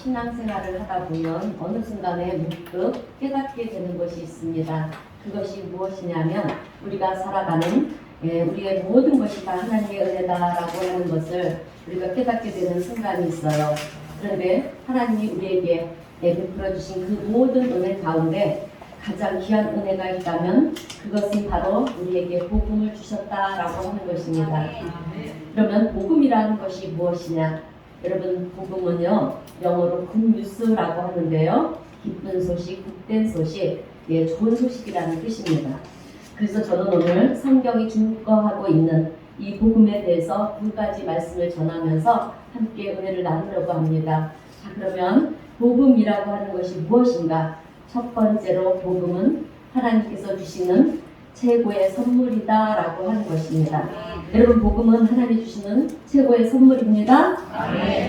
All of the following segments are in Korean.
신앙생활을 하다 보면 어느 순간에 문득 깨닫게 되는 것이 있습니다. 그것이 무엇이냐면 우리가 살아가는 우리의 모든 것이 다 하나님의 은혜다라고 하는 것을 우리가 깨닫게 되는 순간이 있어요. 그런데 하나님이 우리에게 베풀어 주신 그 모든 은혜 가운데 가장 귀한 은혜가 있다면 그것은 바로 우리에게 복음을 주셨다라고 하는 것입니다. 그러면 복음이라는 것이 무엇이냐? 여러분, 복음은요, 영어로 굿뉴스라고 하는데요, 기쁜 소식, 복된 소식, 좋은 소식이라는 뜻입니다. 그래서 저는 오늘 성경이 증거하고 있는 이 복음에 대해서 두 가지 말씀을 전하면서 함께 은혜를 나누려고 합니다. 자, 그러면 복음이라고 하는 것이 무엇인가? 첫 번째로 복음은 하나님께서 주시는 최고의 선물이다라고 하는 것입니다. 여러분, 복음은 하나님이 주시는 최고의 선물입니다.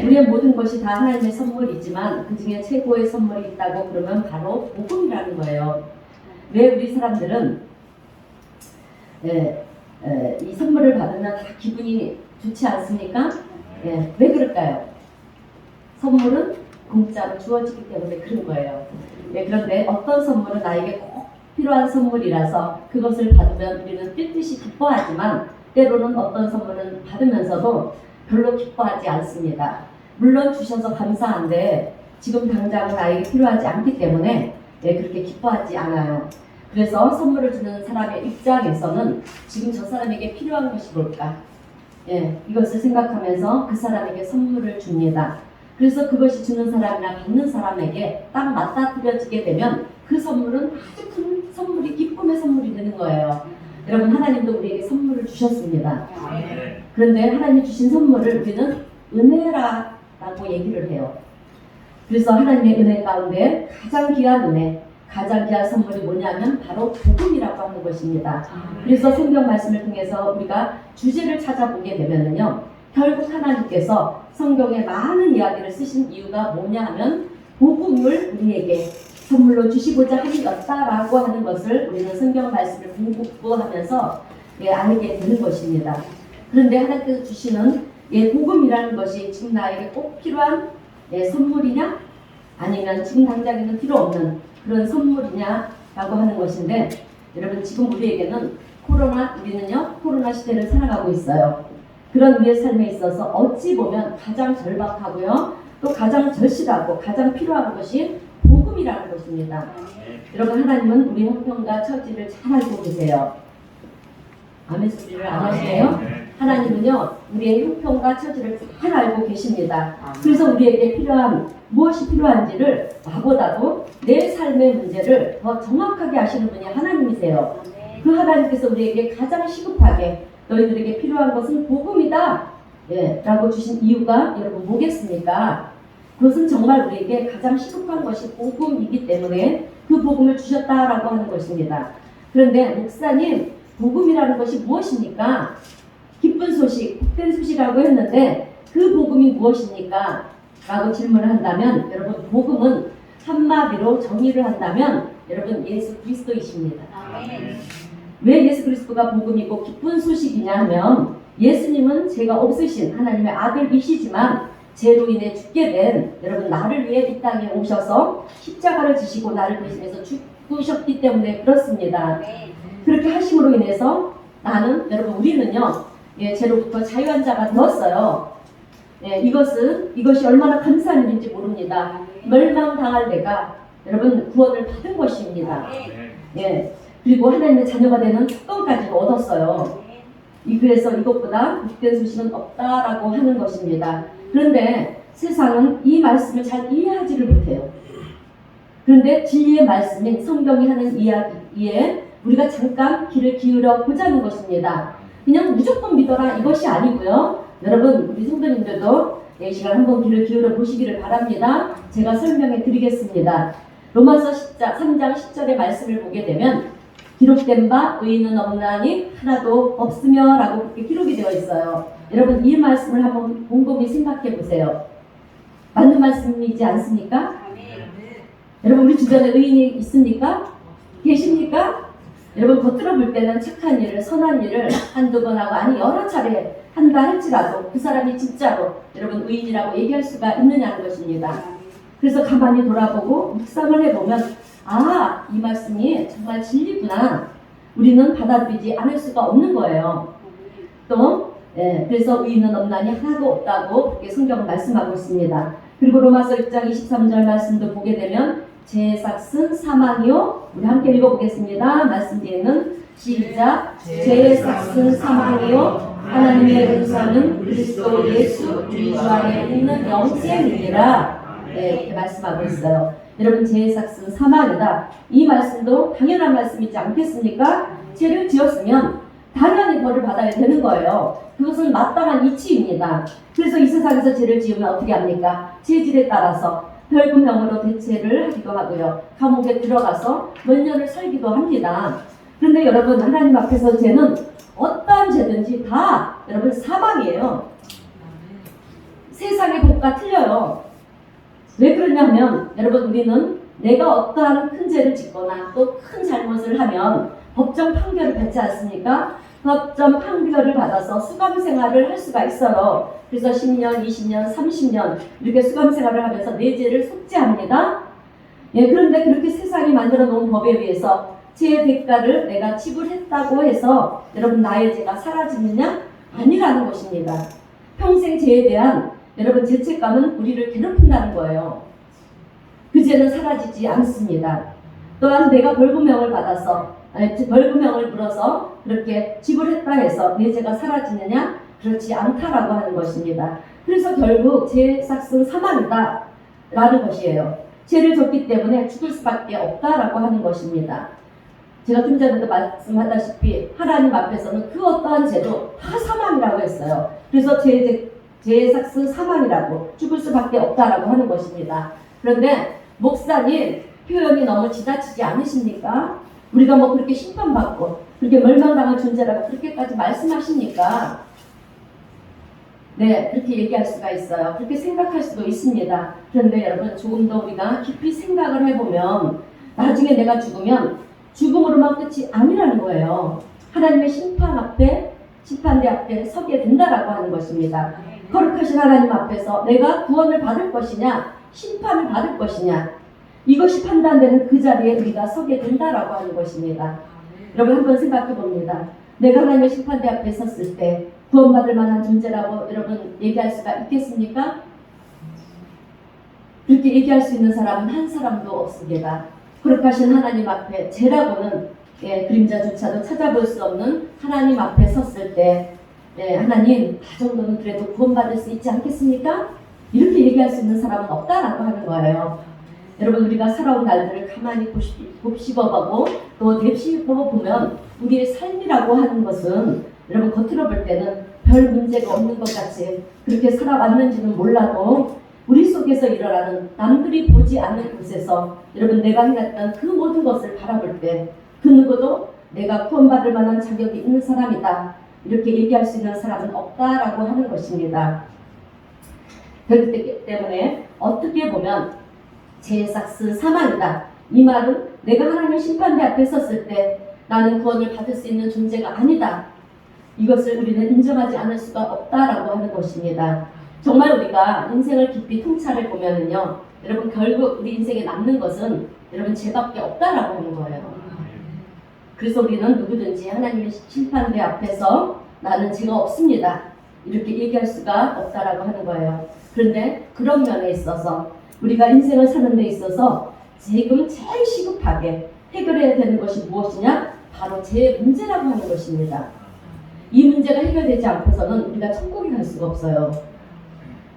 우리의 모든 것이 다 하나님의 선물이지만 그 중에 최고의 선물이 있다고 그러면 바로 복음이라는 거예요. 왜 우리 사람들은 이 선물을 받으면 다 기분이 좋지 않습니까? 왜 그럴까요? 선물은 공짜로 주어지기 때문에 그런 거예요. 그런데 어떤 선물은 나에게 꼭 필요한 선물이라서 그것을 받으면 우리는 뜻뜻이 기뻐하지만 때로는 어떤 선물은 받으면서도 별로 기뻐하지 않습니다. 물론 주셔서 감사한데 지금 당장은 나에게 필요하지 않기 때문에 그렇게 기뻐하지 않아요. 그래서 선물을 주는 사람의 입장에서는 지금 저 사람에게 필요한 것이 뭘까? 이것을 생각하면서 그 사람에게 선물을 줍니다. 그래서 그것이 주는 사람이나 받는 사람에게 딱 맞닥뜨려지게 되면 그 선물은 아주 큰 선물이, 기쁨의 선물이 되는 거예요. 여러분, 하나님도 우리에게 선물을 주셨습니다. 그런데 하나님이 주신 선물을 우리는 은혜라고 얘기를 해요. 그래서 하나님의 은혜 가운데 가장 귀한 은혜, 가장 귀한 선물이 뭐냐면 바로 복음이라고 하는 것입니다. 그래서 성경 말씀을 통해서 우리가 주제를 찾아보게 되면요, 결국 하나님께서 성경에 많은 이야기를 쓰신 이유가 뭐냐 하면 복음을 우리에게 선물로 주시고자 하셨다라고 하는 것을 우리는 성경 말씀을 공부하면서 알게 되는 것입니다. 그런데 하나님께서 주시는 복음이라는 것이 지금 나에게 꼭 필요한 선물이냐? 아니면 지금 당장에는 필요 없는 그런 선물이냐라고 하는 것인데, 여러분, 지금 우리에게는 우리는요 코로나 시대를 살아가고 있어요. 그런 우리의 삶에 있어서 어찌 보면 가장 절박하고요, 또 가장 절실하고 가장 필요한 것이 복음이라는 것입니다. 여러분, 하나님은 우리 형편과 처지를 잘 알고 계세요. 아멘 소리를 안 하시네요? 하나님은요 우리의 형편과 처지를 잘 알고 계십니다. 그래서 우리에게 무엇이 필요한지를 나보다도 내 삶의 문제를 더 정확하게 아시는 분이 하나님이세요. 그 하나님께서 우리에게 가장 시급하게 너희들에게 필요한 것은 복음이다 라고 주신 이유가 여러분 뭐겠습니까? 그것은 정말 우리에게 가장 시급한 것이 복음이기 때문에 그 복음을 주셨다라고 하는 것입니다. 그런데 목사님, 복음이라는 것이 무엇입니까? 기쁜 소식, 복된 소식이라고 했는데 그 복음이 무엇입니까? 라고 질문을 한다면, 여러분, 복음은 한마디로 정의를 한다면 여러분, 예수 그리스도이십니다. 왜 예수 그리스도가 복음이고 기쁜 소식이냐 하면, 예수님은 죄가 없으신 하나님의 아들이시지만 죄로 인해 죽게 된 여러분, 나를 위해 이 땅에 오셔서 십자가를 지시고 나를 대신해서 죽으셨기 때문에 그렇습니다. 그렇게 하심으로 인해서 여러분, 우리는요 죄로부터 자유한 자가 되었어요. 이것이 얼마나 감사한 일인지 모릅니다. 멸망당할 내가 여러분 구원을 받은 것입니다. 그리고 하나님의 자녀가 되는 특권까지도 얻었어요. 그래서 이것보다 복된 소식은 없다라고 하는 것입니다. 그런데 세상은 이 말씀을 잘 이해하지를 못해요. 그런데 진리의 말씀인 성경이 하는 이야기에 우리가 잠깐 귀를 기울여 보자는 것입니다. 그냥 무조건 믿어라 이것이 아니고요. 여러분, 우리 성도님들도 이 시간 한번 귀를 기울여 보시기를 바랍니다. 제가 설명해 드리겠습니다. 로마서 3장 10절의 말씀을 보게 되면 기록된 바 의인은 없나니 하나도 없으며 라고 그렇게 기록이 되어 있어요. 여러분, 이 말씀을 한번 곰곰이 생각해 보세요. 맞는 말씀이지 않습니까? 여러분, 우리 주변에 의인이 있습니까? 계십니까? 여러분, 겉으로 볼 때는 착한 일을, 선한 일을 한두 번 하고, 아니 여러 차례 한다 할지라도 그 사람이 진짜로 여러분 의인이라고 얘기할 수가 있느냐는 것입니다. 그래서 가만히 돌아보고 묵상을 해보면 아, 이 말씀이 정말 진리구나. 우리는 받아들이지 않을 수가 없는 거예요. 또 그래서 의인은 없나니 하나도 없다고 그렇게 성경은 말씀하고 있습니다. 그리고 로마서 6장 23절 말씀도 보게 되면 죄의 삭은 사망이요. 우리 함께 읽어보겠습니다. 말씀 뒤에는 시작. 죄의 삭은 사망이요. 하나님의 은사는 그리스도 예수 우리 주 안에 있는 영생이니라. 이렇게 말씀하고 있어요. 여러분 죄의 삭은 사망이다. 이 말씀도 당연한 말씀이지 않겠습니까? 죄를 지었으면 당연히 벌을 받아야 되는 거예요. 그것은 마땅한 이치입니다. 그래서 이 세상에서 죄를 지으면 어떻게 합니까? 죄질에 따라서 벌금형으로 대체를 하기도 하고요. 감옥에 들어가서 몇 년을 살기도 합니다. 그런데 여러분 하나님 앞에서 죄는 어떠한 죄든지 다 여러분 사망이에요. 세상의 법과 틀려요. 왜 그러냐면 여러분 우리는 내가 어떠한 큰 죄를 짓거나 또 큰 잘못을 하면 법정 판결을 받지 않습니까? 법정 판결을 받아서 수감 생활을 할 수가 있어요. 그래서 10년, 20년, 30년 이렇게 수감 생활을 하면서 내 죄를 속죄합니다. 그런데 그렇게 세상이 만들어 놓은 법에 의해서 죄의 대가를 내가 지불했다고 해서 여러분 나의 죄가 사라지느냐? 아니라는 것입니다. 평생 죄에 대한 여러분 죄책감은 우리를 괴롭힌다는 거예요. 그 죄는 사라지지 않습니다. 또한 내가 벌금형을 받아서 벌금형을 물어서 그렇게 지불했다 해서 내 죄가 사라지느냐? 그렇지 않다라고 하는 것입니다. 그래서 결국 죄의 삭은 사망이다 라는 것이에요. 죄를 졌기 때문에 죽을 수밖에 없다라고 하는 것입니다. 제가 좀 전에도 말씀하다시피 하나님 앞에서는 그 어떠한 죄도 다 사망이라고 했어요. 그래서 죄의 삭은 사망이라고 죽을 수밖에 없다라고 하는 것입니다. 그런데 목사님 표현이 너무 지나치지 않으십니까? 우리가 뭐 그렇게 심판받고 그렇게 멸망당한 존재라고 그렇게까지 말씀하십니까? 네, 그렇게 얘기할 수가 있어요. 그렇게 생각할 수도 있습니다. 그런데 여러분 조금 더 우리가 깊이 생각을 해보면 나중에 내가 죽으면 죽음으로만 끝이 아니라는 거예요. 하나님의 심판대 앞에 서게 된다라고 하는 것입니다. 거룩하신 하나님 앞에서 내가 구원을 받을 것이냐 심판을 받을 것이냐 이것이 판단되는 그 자리에 우리가 서게 된다라고 하는 것입니다. 여러분 한번 생각해 봅니다. 내가 하나님의 심판대 앞에 섰을 때 구원받을 만한 존재라고 여러분 얘기할 수가 있겠습니까? 그렇게 얘기할 수 있는 사람은 한 사람도 없습니다. 거룩하신 하나님 앞에 죄라고는 그림자조차도 찾아볼 수 없는 하나님 앞에 섰을 때 하나님 다 정도는 그래도 구원받을 수 있지 않겠습니까? 이렇게 얘기할 수 있는 사람은 없다라고 하는 거예요. 여러분 우리가 살아온 날들을 가만히 곱씹어보고 또 되짚어보면 우리의 삶이라고 하는 것은 여러분 겉으로 볼 때는 별 문제가 없는 것 같이 그렇게 살아왔는지는 몰라도 우리 속에서 일어나는 남들이 보지 않는 곳에서 여러분 내가 해냈던 그 모든 것을 바라볼 때 그 누구도 내가 구원받을 만한 자격이 있는 사람이다 이렇게 얘기할 수 있는 사람은 없다라고 하는 것입니다. 그렇기 때문에 어떻게 보면 죄의 삭은 사망이다. 이 말은 내가 하나님의 심판대 앞에 섰을 때 나는 구원을 받을 수 있는 존재가 아니다. 이것을 우리는 인정하지 않을 수가 없다라고 하는 것입니다. 정말 우리가 인생을 깊이 통찰해 보면은요, 여러분 결국 우리 인생에 남는 것은 여러분 죄밖에 없다라고 하는 거예요. 그래서 우리는 누구든지 하나님의 심판대 앞에서 나는 죄가 없습니다. 이렇게 얘기할 수가 없다라고 하는 거예요. 그런데 그런 면에 있어서 우리가 인생을 사는 데 있어서 지금 제일 시급하게 해결해야 되는 것이 무엇이냐? 바로 죄의 문제라고 하는 것입니다. 이 문제가 해결되지 않고서는 우리가 천국에 갈 수가 없어요.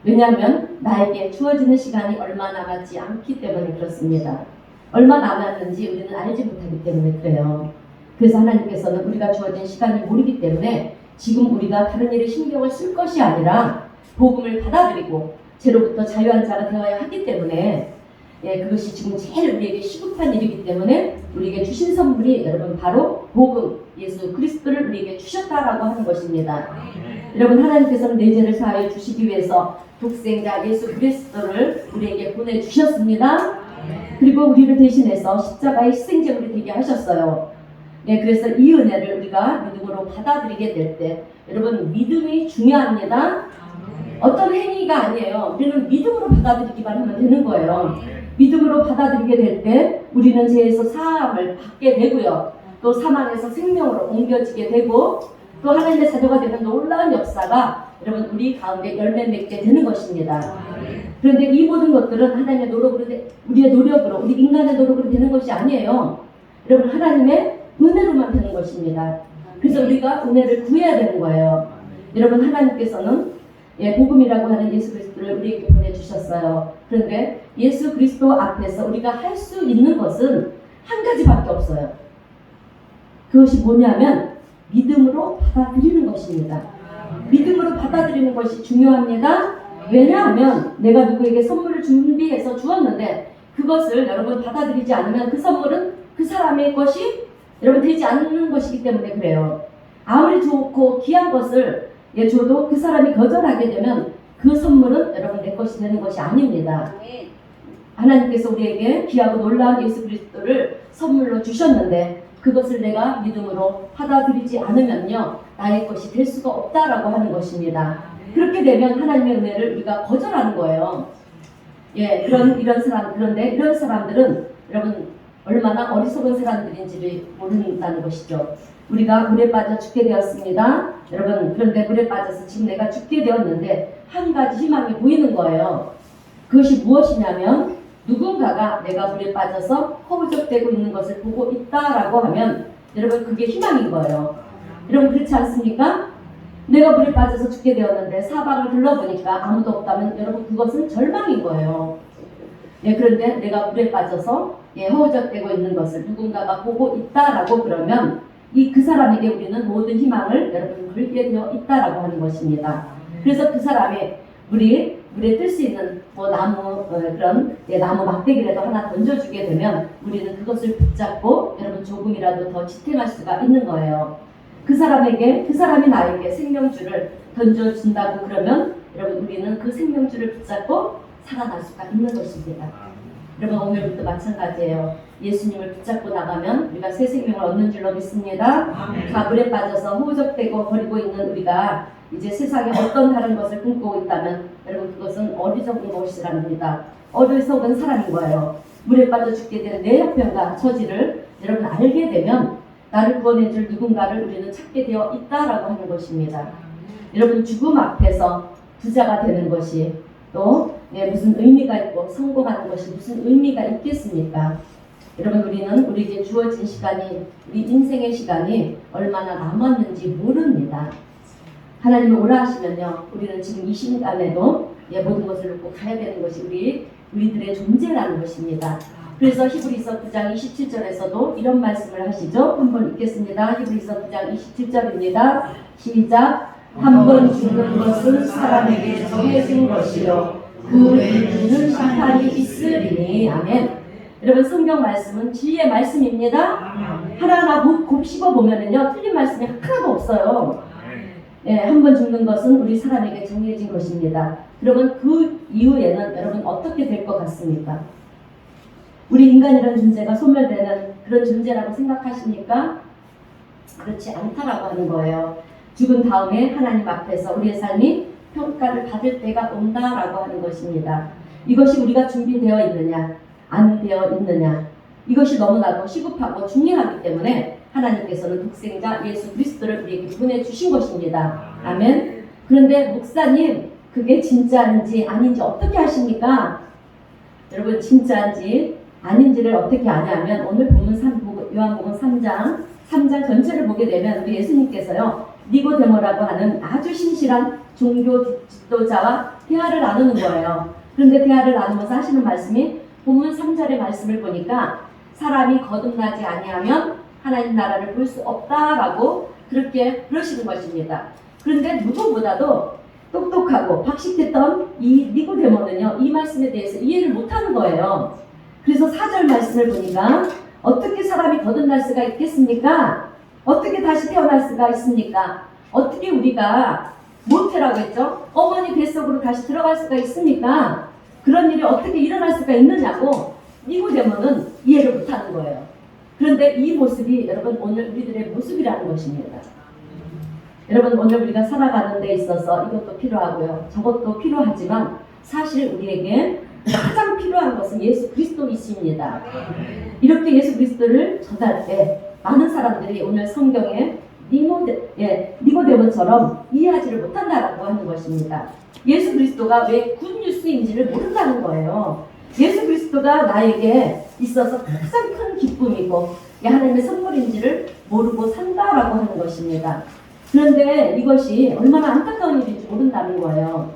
왜냐하면 나에게 주어지는 시간이 얼마 남았지 않기 때문에 그렇습니다. 얼마 남았는지 우리는 알지 못하기 때문에 그래요. 그래서 하나님께서는 우리가 주어진 시간을 모르기 때문에 지금 우리가 다른 일에 신경을 쓸 것이 아니라 복음을 받아들이고 죄로부터 자유한 자가 되어야 하기 때문에 그것이 지금 제일 우리에게 시급한 일이기 때문에 우리에게 주신 선물이 여러분 바로 복음 예수 그리스도를 우리에게 주셨다라고 하는 것입니다. 여러분 하나님께서는 내 죄를 사하여 주시기 위해서 독생자 예수 그리스도를 우리에게 보내주셨습니다. 그리고 우리를 대신해서 십자가의 희생제물이 되게 하셨어요. 그래서 이 은혜를 우리가 믿음으로 받아들이게 될 때 여러분 믿음이 중요합니다. 어떤 행위가 아니에요. 우리는 믿음으로 받아들이기만 하면 되는 거예요. 믿음으로 받아들이게 될 때 우리는 죄에서 사함을 받게 되고요. 또 사망에서 생명으로 옮겨지게 되고 또 하나님의 자녀가 되는 놀라운 역사가 여러분 우리 가운데 열매 맺게 되는 것입니다. 그런데 이 모든 것들은 하나님의 노력으로 우리의 노력으로 우리 인간의 노력으로 되는 것이 아니에요. 여러분 하나님의 은혜로만 되는 것입니다. 그래서 우리가 은혜를 구해야 되는 거예요. 여러분 하나님께서는 복음이라고 하는 예수 그리스도를 우리에게 보내주셨어요. 그런데 예수 그리스도 앞에서 우리가 할 수 있는 것은 한 가지밖에 없어요. 그것이 뭐냐면 믿음으로 받아들이는 것입니다. 믿음으로 받아들이는 것이 중요합니다. 왜냐하면 내가 누구에게 선물을 준비해서 주었는데 그것을 여러분 받아들이지 않으면 그 선물은 그 사람의 것이 여러분 되지 않는 것이기 때문에 그래요. 아무리 좋고 귀한 것을 줘도 그 사람이 거절하게 되면 그 선물은 여러분 내 것이 되는 것이 아닙니다. 하나님께서 우리에게 귀하고 놀라운 예수 그리스도를 선물로 주셨는데 그것을 내가 믿음으로 받아들이지 않으면요 나의 것이 될 수가 없다라고 하는 것입니다. 그렇게 되면 하나님의 은혜를 우리가 거절하는 거예요. 그런데 이런 사람들은 여러분 얼마나 어리석은 사람들인지를 모른다는 것이죠. 우리가 물에 빠져 죽게 되었습니다. 여러분 그런데 물에 빠져서 지금 내가 죽게 되었는데 한 가지 희망이 보이는 거예요. 그것이 무엇이냐면 누군가가 내가 물에 빠져서 허우적대고 있는 것을 보고 있다라고 하면 여러분 그게 희망인 거예요. 여러분 그렇지 않습니까? 내가 물에 빠져서 죽게 되었는데 사방을 둘러보니까 아무도 없다면 여러분 그것은 절망인 거예요. 그런데 내가 물에 빠져서 허우적대고 있는 것을 누군가가 보고 있다라고 그러면 그 사람에게 우리는 모든 희망을 여러분 걸게 되어 있다라고 하는 것입니다. 그래서 그 사람이 물에 뜰 수 있는 나무 그런 나무 막대기라도 하나 던져주게 되면 우리는 그것을 붙잡고 여러분 조금이라도 더 지탱할 수가 있는 거예요. 그 사람이 나에게 생명줄을 던져준다고 그러면 여러분 우리는 그 생명줄을 붙잡고 살아날 수가 있는 것입니다. 여러분 오늘부터 마찬가지예요. 예수님을 붙잡고 나가면 우리가 새 생명을 얻는 줄로 믿습니다. 가불에 빠져서 호적되고 버리고 있는 우리가 이제 세상에 어떤 다른 것을 꿈꾸고 있다면 여러분 그것은 어리석은 것이랍니다. 어리석은 사람인 거예요. 물에 빠져 죽게 되는 내 형편과 처지를 여러분 알게 되면 나를 구원해줄 누군가를 우리는 찾게 되어 있다라고 하는 것입니다. 여러분 죽음 앞에서 부자가 되는 것이 또 무슨 의미가 있고 성공하는 것이 무슨 의미가 있겠습니까? 여러분 우리는 우리에게 주어진 시간이 우리 인생의 시간이 얼마나 남았는지 모릅니다. 하나님이 오라 하시면요 우리는 지금 이 시간에도 모든 것을 놓고 가야 되는 것이 우리들의 존재라는 것입니다. 그래서 히브리서 9장 27절에서도 이런 말씀을 하시죠. 한번 읽겠습니다. 히브리서 9장 27절입니다. 시작. 한 번 죽는 것은 사람에게 정해진 것이요 그 외에는 심판이 있으리니. 아멘. 여러분 성경 말씀은 진리의 말씀입니다. 하나하나 곱씹어 보면은요 틀린 말씀이 하나도 없어요. 한 번 죽는 것은 우리 사람에게 정해진 것입니다. 그러면 그 이후에는 여러분 어떻게 될 것 같습니까? 우리 인간이라는 존재가 소멸되는 그런 존재라고 생각하십니까? 그렇지 않다라고 하는 거예요. 죽은 다음에 하나님 앞에서 우리의 삶이 평가를 받을 때가 온다라고 하는 것입니다. 이것이 우리가 준비되어 있느냐 안 되어 있느냐 이것이 너무나도 시급하고 중요하기 때문에 하나님께서는 독생자 예수 그리스도를 우리에게 보내주신 것입니다. 아멘. 그런데 목사님 그게 진짜인지 아닌지 어떻게 아십니까? 여러분 진짜인지 아닌지를 어떻게 아냐면 오늘 보면 요한복음 3장 전체를 보게 되면 우리 예수님께서요 니고데모라고 하는 아주 신실한 종교 지도자와 대화를 나누는 거예요. 그런데 대화를 나누면서 하시는 말씀이 본문 3절의 말씀을 보니까 사람이 거듭나지 아니하면 하나님 나라를 볼 수 없다라고 그렇게 그러시는 것입니다. 그런데 누구보다도 똑똑하고 박식했던 이 니고데모는요 이 말씀에 대해서 이해를 못하는 거예요. 그래서 4절 말씀을 보니까 어떻게 사람이 거듭날 수가 있겠습니까? 어떻게 다시 태어날 수가 있습니까? 어떻게 우리가 모태라고 했죠? 어머니 뱃속으로 다시 들어갈 수가 있습니까? 그런 일이 어떻게 일어날 수가 있느냐고 니고데모는 이해를 못하는 거예요. 그런데 이 모습이 여러분 오늘 우리들의 모습이라는 것입니다. 여러분 오늘 우리가 살아가는 데 있어서 이것도 필요하고요. 저것도 필요하지만 사실 우리에게 가장 필요한 것은 예수 그리스도이십니다. 이렇게 예수 그리스도를 전할 때 많은 사람들이 오늘 성경에 니고데모처럼 이해하지를 못한다라고 하는 것입니다. 예수 그리스도가 왜 굿뉴스인지를 모른다는 거예요. 예수 그리스도가 나에게 있어서 가장 큰 기쁨이고 하나님의 선물인지를 모르고 산다라고 하는 것입니다. 그런데 이것이 얼마나 안타까운 일인지 모른다는 거예요.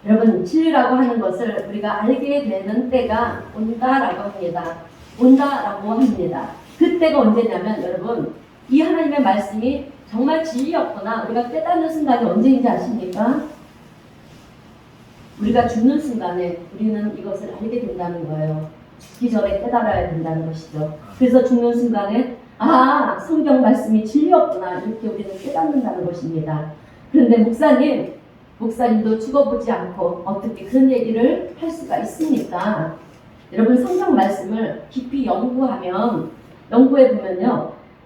여러분, 진리라고 하는 것을 우리가 알게 되는 때가 온다라고 합니다. 온다라고 합니다. 그때가 언제냐면 여러분, 이 하나님의 말씀이 정말 진리였구나 우리가 깨닫는 순간이 언제인지 아십니까? 우리가 죽는 순간에 우리는 이것을 알게 된다는 거예요. 죽기 전에 깨달아야 된다는 것이죠. 그래서 죽는 순간에 성경 말씀이 진리였구나 이렇게 우리는 깨닫는다는 것입니다. 그런데 목사님도 죽어보지 않고 어떻게 그런 얘기를 할 수가 있습니까? 여러분 성경 말씀을 깊이 연구해보면요.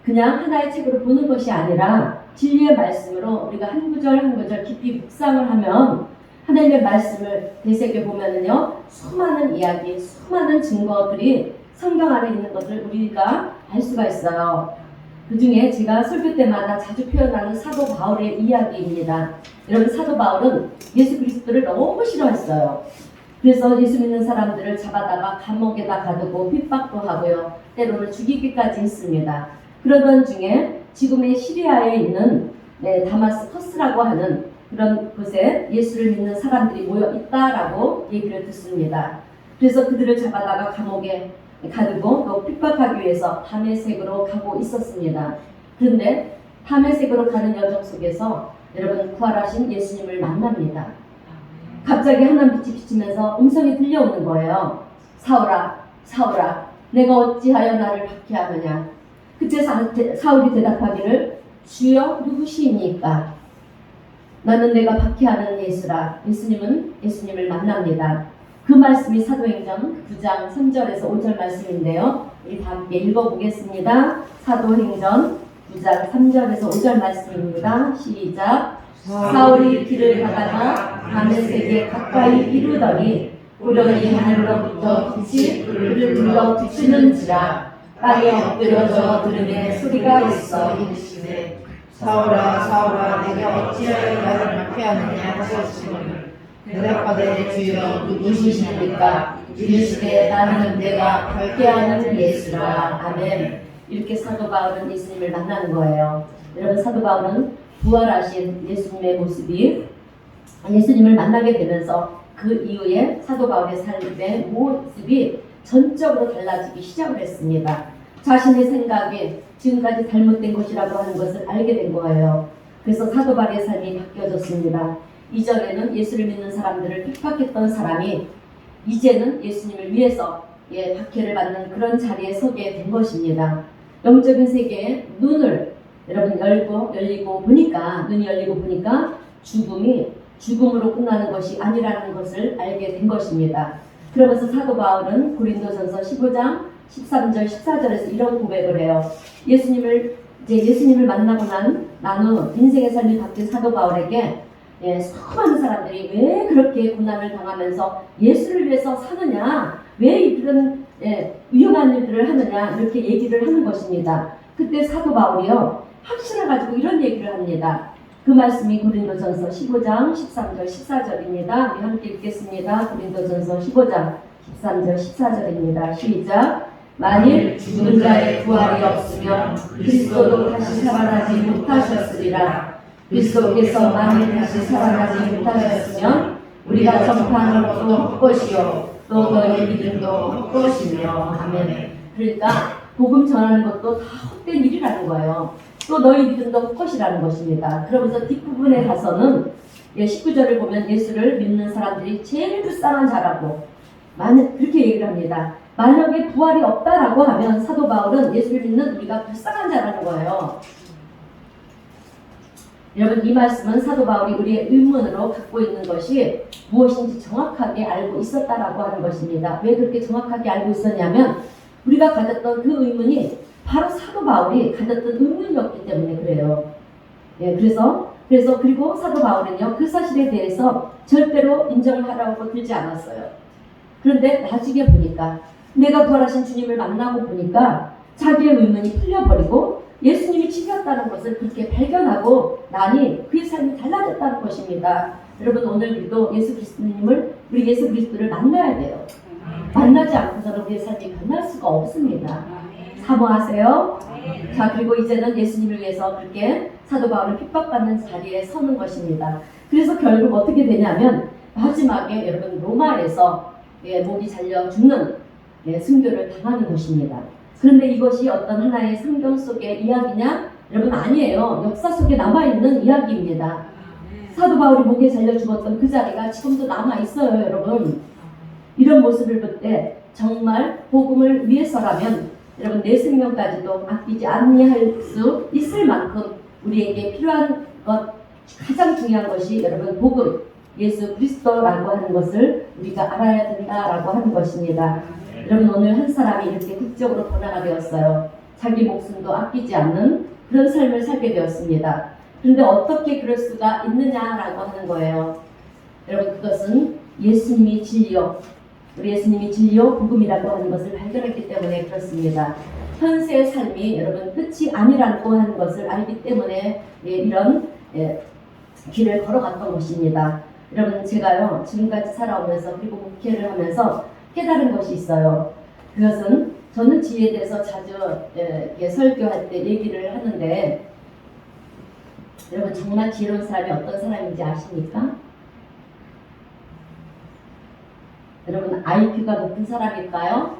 그냥 하나의 책으로 보는 것이 아니라 진리의 말씀으로 우리가 한 구절 한 구절 깊이 묵상을 하면 하나님의 말씀을 되새겨보면요. 수많은 이야기, 수많은 증거들이 성경 안에 있는 것을 우리가 알 수가 있어요. 그 중에 제가 설교 때마다 자주 표현하는 사도 바울의 이야기입니다. 여러분 사도 바울은 예수 그리스도를 너무 싫어했어요. 그래서 예수 믿는 사람들을 잡아다가 감옥에다 가두고 핍박도 하고요. 때로는 죽이기까지 했습니다. 그러던 중에 지금의 시리아에 있는 다마스커스라고 하는 그런 곳에 예수를 믿는 사람들이 모여 있다라고 얘기를 듣습니다. 그래서 그들을 잡아다가 감옥에 가두고 또 핍박하기 위해서 다메섹으로 가고 있었습니다. 그런데 다메섹으로 가는 여정 속에서 여러분 구원하신 예수님을 만납니다. 갑자기 하나님 빛이 비치면서 음성이 들려오는 거예요. 사울아, 사울아, 내가 어찌하여 나를 박해하느냐. 그때 사울이 대답하기를 주여 누구시입니까? 나는 내가 박해하는 예수라. 예수님은 예수님을 만납니다. 그 말씀이 사도행전 9장 3절에서 5절 말씀인데요. 우리 다 함께 읽어보겠습니다. 사도행전 9장 3절에서 5절 말씀입니다. 시작. 사울이 길을 가다가 다메섹에 가까이 이르더니 우연히 하늘로부터 빛이 그를 불러 비추는지라. 땅에 엎드려져 들으니 소리가 있어 이르시되 사울아 사울아 내가 어찌하여 나를 박해하느냐 하셨으니 대답하되 주여 누구시십니까? 이르시되 나는 내가 박해하는 예수라. 아멘. 이렇게 사도 바울은 예수님을 만나는 거예요. 여러분 사도 바울은 부활하신 예수님의 모습이 예수님을 만나게 되면서 그 이후에 사도 바울의 삶의 모습이 전적으로 달라지기 시작을 했습니다. 자신의 생각이 지금까지 잘못된 것이라고 하는 것을 알게 된 거예요. 그래서 사도 바울의 삶이 바뀌어졌습니다. 이전에는 예수를 믿는 사람들을 핍박했던 사람이 이제는 예수님을 위해서 박해를 받는 그런 자리에 서게 된 것입니다. 영적인 세계의 눈을 여러분 열리고 보니까 죽음이 죽음으로 끝나는 것이 아니라는 것을 알게 된 것입니다. 그러면서 사도 바울은 고린도전서 15장 13절 14절에서 이런 고백을 해요. 예수님을 만나고 난 후 인생의 삶이 바뀐 사도 바울에게 수많은 사람들이 왜 그렇게 고난을 당하면서 예수를 위해서 사느냐, 왜 이런 위험한 일들을 하느냐 이렇게 얘기를 하는 것입니다. 그때 사도 바울이요 확신을 가지고 이런 얘기를 합니다. 그 말씀이 고린도전서 15장 13절 14절입니다. 우리 함께 읽겠습니다. 고린도전서 15장 13절 14절입니다. 시작. 만일 죽은 자의 부활이 없으면 그리스도도 다시 살아나지 못하셨으리라. 그리스도께서 만일 다시 살아나지 못하셨으면 우리가 전파하는 것도 헛것이요 또 너희 믿음도 헛것이며. 아멘. 그러니까 복음 전하는 것도 다 헛된 일이라는 거예요. 또 너희 믿음도 헛것이라는 것입니다. 그러면서 뒷부분에 가서는 19절을 보면 예수를 믿는 사람들이 제일 불쌍한 자라고 그렇게 얘기를 합니다. 만약에 부활이 없다라고 하면 사도 바울은 예수를 믿는 우리가 불쌍한 자라는 거예요. 여러분 이 말씀은 사도 바울이 우리의 의문으로 갖고 있는 것이 무엇인지 정확하게 알고 있었다라고 하는 것입니다. 왜 그렇게 정확하게 알고 있었냐면 우리가 가졌던 그 의문이 바로 사도 바울이 가졌던 의문이었기 때문에 그래요. 예, 그래서 그리고 사도 바울은요 그 사실에 대해서 절대로 인정하라고 들지 않았어요. 그런데 나중에 보니까 내가 부활하신 주님을 만나고 보니까 자기의 의문이 풀려버리고 예수님이 지켰다는 것을 그렇게 발견하고 나니 그의 삶이 달라졌다는 것입니다. 여러분 오늘 우리도 우리 예수 그리스도를 만나야 돼요. 만나지 않고서는 우리의 삶이 변할 수가 없습니다. 사모하세요. 자, 그리고 이제는 예수님을 위해서 그렇게 사도 바울은 핍박받는 자리에 서는 것입니다. 그래서 결국 어떻게 되냐면 마지막에 여러분 로마에서 목이 잘려 죽는 순교를 당하는 것입니다. 그런데 이것이 어떤 하나의 성경 속의 이야기냐? 여러분 아니에요. 역사 속에 남아있는 이야기입니다. 사도 바울이 목에 잘려 죽었던 그 자리가 지금도 남아있어요, 여러분. 이런 모습을 볼 때 정말 복음을 위해서라면 여러분 내 생명까지도 아끼지 아니할 수 있을 만큼 우리에게 필요한 것 가장 중요한 것이 여러분 복음 예수 그리스도라고 하는 것을 우리가 알아야 된다라고 하는 것입니다. 여러분 오늘 한 사람이 이렇게 극적으로 변화가 되었어요. 자기 목숨도 아끼지 않는 그런 삶을 살게 되었습니다. 그런데 어떻게 그럴 수가 있느냐라고 하는 거예요. 여러분 그것은 예수님이 진리요 우리 예수님이 진리요 복음이라고 하는 것을 발견했기 때문에 그렇습니다. 현세의 삶이 여러분 끝이 아니라고 하는 것을 알기 때문에 이런 길을 걸어갔던 것입니다. 여러분 제가요 지금까지 살아오면서 그리고 목회를 하면서 깨달은 것이 있어요. 그것은 저는 지혜에 대해서 자주 설교할 때 얘기를 하는데 여러분 정말 지혜로운 사람이 어떤 사람인지 아십니까? 여러분 IQ가 높은 사람일까요?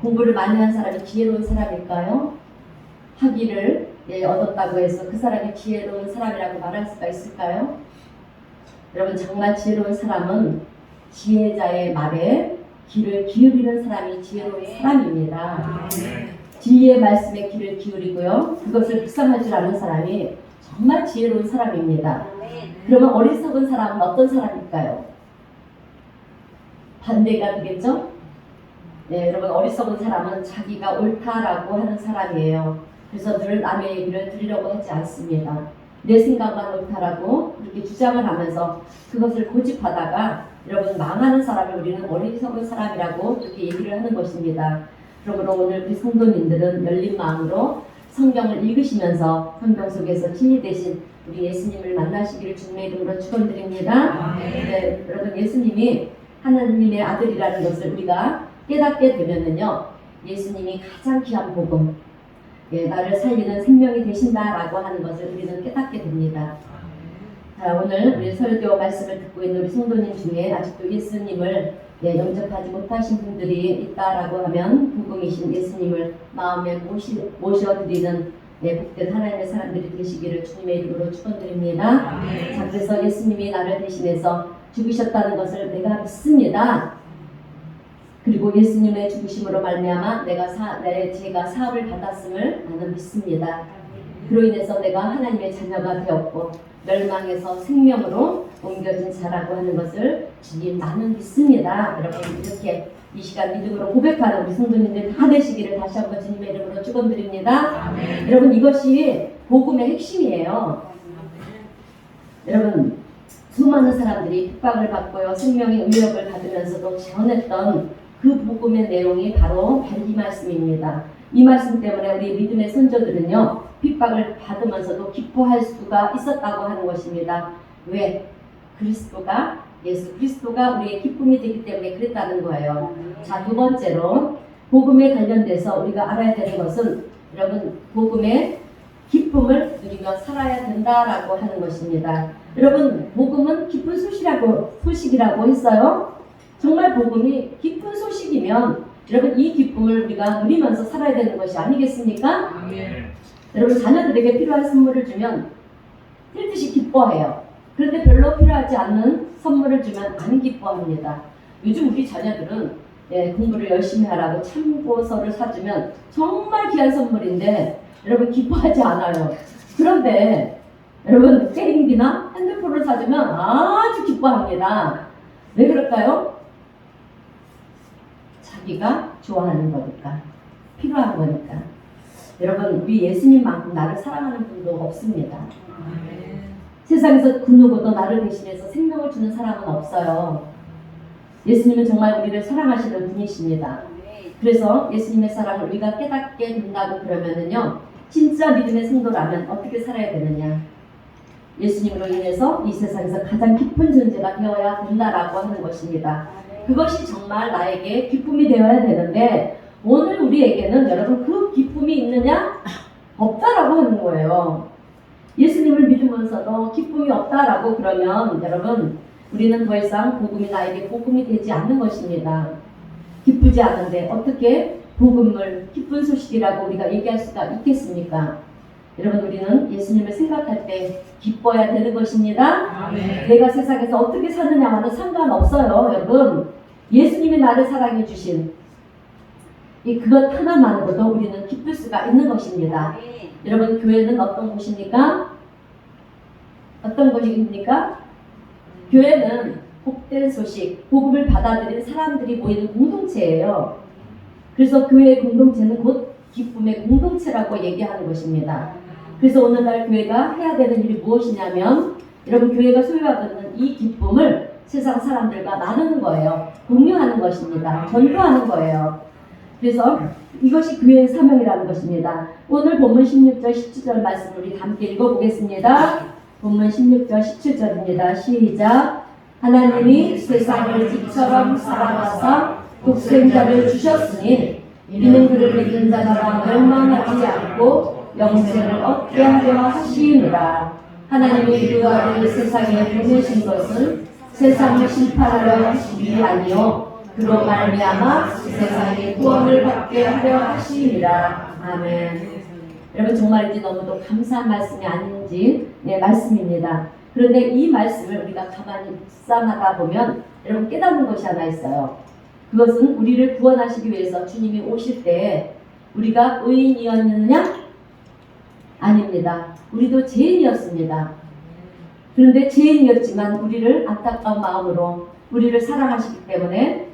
공부를 많이 한 사람이 지혜로운 사람일까요? 학위를 얻었다고 해서 그 사람이 지혜로운 사람이라고 말할 수가 있을까요? 여러분 정말 지혜로운 사람은 지혜자의 말에 귀를 기울이는 사람이 지혜로운 사람입니다. 진리의 말씀에 귀를 기울이고요. 그것을 묵상할 줄 아는 사람이 정말 지혜로운 사람입니다. 그러면 어리석은 사람은 어떤 사람일까요? 반대가 되겠죠? 네, 여러분 어리석은 사람은 자기가 옳다라고 하는 사람이에요. 그래서 늘 남의 얘기를 들으려고 하지 않습니다. 내 생각만 옳다라고 그렇게 주장을 하면서 그것을 고집하다가 여러분 망하는 사람을 우리는 어리석은 사람이라고 그렇게 얘기를 하는 것입니다. 그러므로 오늘 우리 성도님들은 열린 마음으로 성경을 읽으시면서 성경 속에서 진리 되신 우리 예수님을 만나시기를 주님의 이름으로 축원드립니다. 네, 여러분 예수님이 하나님의 아들이라는 것을 우리가 깨닫게 되면은요 예수님이 가장 귀한 복음 나를 살리는 생명이 되신다라고 하는 것을 우리는 깨닫게 됩니다. 자, 오늘 우리 설교 말씀을 듣고 있는 우리 성도님 중에 아직도 예수님을 영접하지 못하신 분들이 있다라고 하면 복음이신 예수님을 마음에 모셔드리는 복된 하나님의 사람들이 되시기를 주님의 이름으로 축원드립니다. 자, 그래서 예수님이 나를 대신해서 죽으셨다는 것을 내가 믿습니다. 그리고 예수님의 죽으심으로 말미암아 내 죄가 사함을 받았음을 나는 믿습니다. 그로 인해서 내가 하나님의 자녀가 되었고 멸망에서 생명으로 옮겨진 자라고 하는 것을 주님 나는 믿습니다. 여러분 이렇게 이 시간 믿음으로 고백하는 우리 성도님들 다 되시기를 다시 한번 주님의 이름으로 축원드립니다. 여러분 이것이 복음의 핵심이에요. 여러분 수많은 사람들이 핍박을 받고요 생명의 의력을 받으면서도 전했던 그 복음의 내용이 바로 이 말씀입니다. 이 말씀 때문에 우리 믿음의 선조들은요 핍박을 받으면서도 기뻐할 수가 있었다고 하는 것입니다. 왜? 예수 그리스도가 우리의 기쁨이 되기 때문에 그랬다는 거예요. 자, 두 번째로 복음에 관련돼서 우리가 알아야 되는 것은 여러분 복음의 기쁨을 누리며 살아야 된다라고 하는 것입니다. 여러분 복음은 기쁜 소식이라고 했어요. 정말 복음이 기쁜 소식이면 여러분 이 기쁨을 우리가 누리면서 살아야 되는 것이 아니겠습니까? 여러분 자녀들에게 필요한 선물을 주면 힐듯이 기뻐해요. 그런데 별로 필요하지 않는 선물을 주면 안 기뻐합니다. 요즘 우리 자녀들은 공부를 열심히 하라고 참고서를 사주면 정말 귀한 선물인데 여러분 기뻐하지 않아요. 그런데 여러분 게임기나 핸드폰을 사주면 아주 기뻐합니다. 왜 그럴까요? 자기가 좋아하는 거니까, 필요한 거니까. 여러분, 우리 예수님만큼 나를 사랑하는 분도 없습니다. 세상에서 그 누구도 나를 대신해서 생명을 주는 사람은 없어요. 예수님은 정말 우리를 사랑하시는 분이십니다. 그래서 예수님의 사랑을 우리가 깨닫게 된다고 그러면은요, 진짜 믿음의 성도라면 어떻게 살아야 되느냐? 예수님으로 인해서 이 세상에서 가장 깊은 존재가 되어야 된다라고 하는 것입니다. 그것이 정말 나에게 기쁨이 되어야 되는데, 오늘 우리에게는 여러분 그 기쁨이 있느냐? 없다라고 하는 거예요. 예수님을 믿으면서도 기쁨이 없다라고 그러면 여러분, 우리는 더 이상 복음이 나에게 복음이 되지 않는 것입니다. 기쁘지 않은데 어떻게 복음을 기쁜 소식이라고 우리가 얘기할 수가 있겠습니까? 여러분, 우리는 예수님을 생각할 때 기뻐야 되는 것입니다. 아멘. 내가 세상에서 어떻게 사느냐와는 상관없어요. 여러분, 예수님이 나를 사랑해 주신 그것 하나만으로도 우리는 기쁠 수가 있는 것입니다. 여러분, 교회는 어떤 곳입니까? 어떤 곳입니까? 교회는 복된 소식, 복음을 받아들인 사람들이 모이는 공동체예요. 그래서 교회의 공동체는 곧 기쁨의 공동체라고 얘기하는 것입니다. 그래서 오늘날 교회가 해야 되는 일이 무엇이냐면, 여러분, 교회가 소유하고 있는 이 기쁨을 세상 사람들과 나누는 거예요. 공유하는 것입니다. 전도하는 거예요. 그래서 이것이 교회의 사명이라는 것입니다. 오늘 본문 16절, 17절 말씀 우리 함께 읽어보겠습니다. 본문 16절, 17절입니다. 시작. 하나님이 세상을 빛처럼 사랑하사 독생자를 주셨으니 이는 그를 믿는 자마다 멸망하지 않고 영생을 얻게 하려 하시니라. 하나님이 그 아들을 세상에 보내신 것은 세상을 심판하려 하심이 아니요 그로 말미암아 세상의 구원을 받게 하려 하시니라. 아멘. 여러분, 정말 이제 너무도 감사한 말씀이 아닌지 말씀입니다. 그런데 이 말씀을 우리가 가만히 묵상하다 보면 여러분 깨닫는 것이 하나 있어요. 그것은 우리를 구원하시기 위해서 주님이 오실 때 우리가 의인이었느냐? 아닙니다. 우리도 죄인이었습니다. 그런데 죄인이었지만 우리를 안타까운 마음으로 우리를 사랑하시기 때문에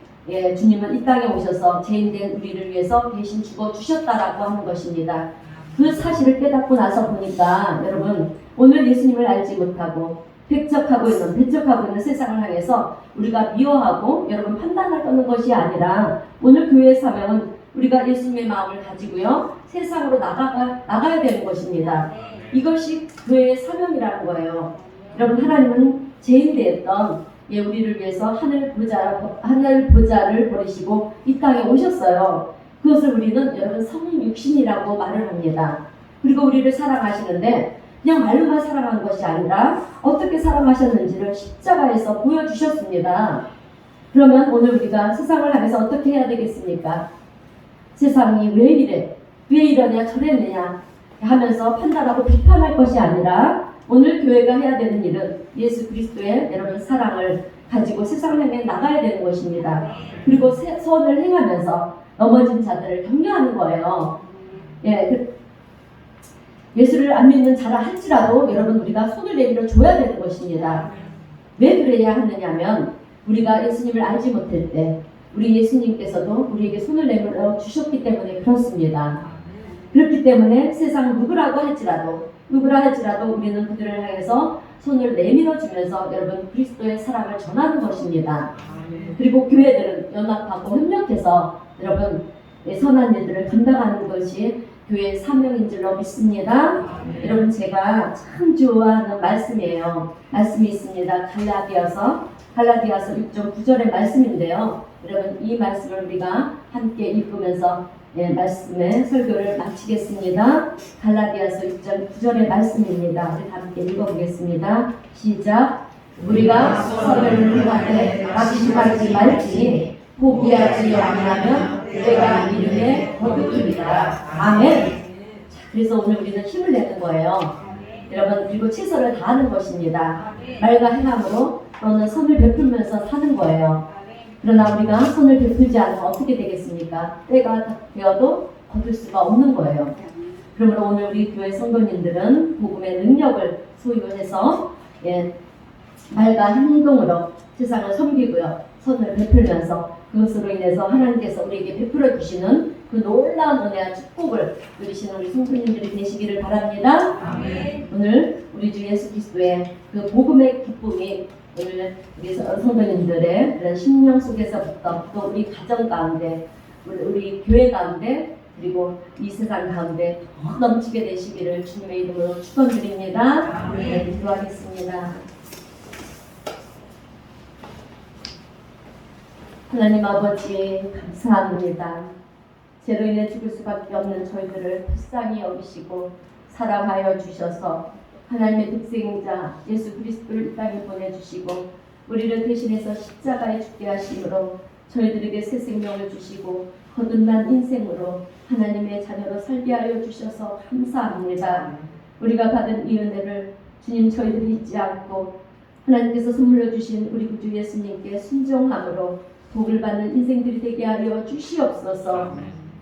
주님은 이 땅에 오셔서 죄인된 우리를 위해서 대신 죽어주셨다라고 하는 것입니다. 그 사실을 깨닫고 나서 보니까 여러분, 오늘 예수님을 알지 못하고 배척하고 있는 세상을 향해서 우리가 미워하고 여러분 판단할 거는 것이 아니라, 오늘 교회의 사명은 우리가 예수님의 마음을 가지고요 세상으로 나가야 되는 것입니다. 이것이 교회의 사명이라는 거예요. 여러분, 하나님은 죄인 되었던 우리를 위해서 하늘 보좌를 버리시고 이 땅에 오셨어요. 그것을 우리는 여러분 성육신이라고 말을 합니다. 그리고 우리를 사랑하시는데 그냥 말로만 사랑한 것이 아니라 어떻게 사랑하셨는지를 십자가에서 보여주셨습니다. 그러면 오늘 우리가 세상을 향해서 어떻게 해야 되겠습니까? 세상이 왜 이래? 왜 이러냐? 저랬느냐? 하면서 판단하고 비판할 것이 아니라, 오늘 교회가 해야 되는 일은 예수 그리스도의 여러분 사랑을 가지고 세상을 향해 나가야 되는 것입니다. 그리고 선을 행하면서 넘어진 자들을 격려하는 거예요. 예수를 안 믿는 자라 할지라도 여러분 우리가 손을 내밀어 줘야 되는 것입니다. 왜 그래야 하느냐면, 우리가 예수님을 알지 못할 때 우리 예수님께서도 우리에게 손을 내밀어 주셨기 때문에 그렇습니다. 그렇기 때문에 세상 누구라 할지라도 우리는 그들을 향해서 손을 내밀어 주면서 여러분 그리스도의 사랑을 전하는 것입니다. 그리고 교회들은 연합하고 협력해서 여러분 선한 일들을 감당하는 것이 교회의 사명인 줄로 믿습니다. 여러분, 제가 참 좋아하는 말씀이에요. 말씀이 있습니다. 갈라디아서 6장 9절의 말씀인데요. 여러분, 이 말씀을 우리가 함께 읽으면서 말씀의 설교를 마치겠습니다. 갈라디아서 6장 9절의 말씀입니다. 우리 함께 읽어보겠습니다. 시작. 우리가 선을 행하되 낙심하지 말지니 포기하지 아니하면 내가 이름에 거듭이리라. 아멘. 그래서 오늘 우리는 힘을 내는 거예요. 여러분, 그리고 최선을 다하는 것입니다. 말과 행함으로 또는 선을 베풀면서 사는 거예요. 그러나 우리가 선을 베풀지 않으면 어떻게 되겠습니까? 때가 되어도 거둘 수가 없는 거예요. 그러므로 오늘 우리 교회 성도님들은 복음의 능력을 소유해서 말과 행동으로 세상을 섬기고요. 선을 베풀면서 그것으로 인해서 하나님께서 우리에게 베풀어 주시는 그 놀라운 은혜와 축복을 누리시는 우리 성도님들이 되시기를 바랍니다. 아멘. 오늘 우리 주 예수 그리스도의 그 복음의 기쁨이 오늘 우리 성도님들의 그런 심령 속에서부터 또 우리 가정 가운데 우리 교회 가운데 그리고 이 세상 가운데 더 넘치게 되시기를 주님의 이름으로 축원드립니다. 네, 기도하겠습니다. 하나님 아버지 감사합니다. 죄로 인해 죽을 수밖에 없는 저희들을 불쌍히 여기시고 사랑하여 주셔서 하나님의 독생자 예수 그리스도를 이 땅에 보내주시고 우리를 대신해서 십자가에 죽게 하심으로 저희들에게 새 생명을 주시고 거듭난 인생으로 하나님의 자녀로 살게 하여 주셔서 감사합니다. 우리가 받은 이 은혜를 주님 저희들이 잊지 않고 하나님께서 선물로 주신 우리 구주 예수님께 순종함으로 복을 받는 인생들이 되게 하여 주시옵소서.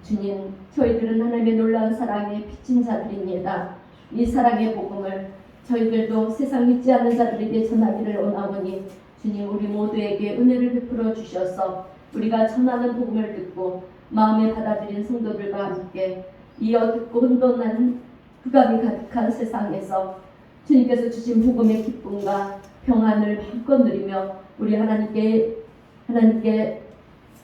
주님 저희들은 하나님의 놀라운 사랑에 빚진 자들입니다. 이 사랑의 복음을 저희들도 세상 믿지 않는 자들에게 전하기를 원하오니 주님 우리 모두에게 은혜를 베풀어 주셔서 우리가 전하는 복음을 듣고 마음에 받아들인 성도들과 함께 이 어둡고 혼돈한 흑암이 가득한 세상에서 주님께서 주신 복음의 기쁨과 평안을 마음껏 누리며 우리 하나님께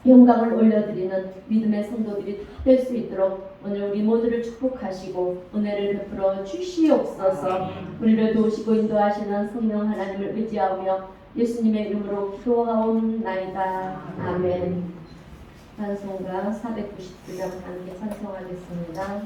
영광을 올려드리는 믿음의 성도들이 다 될 수 있도록 오늘 우리 모두를 축복하시고 은혜를 베풀어 주시옵소서. 우리를 도우시고 인도하시는 성령 하나님을 의지하며 예수님의 이름으로 기도하옵나이다. 아멘. 찬송가 499장 함께 찬송하겠습니다.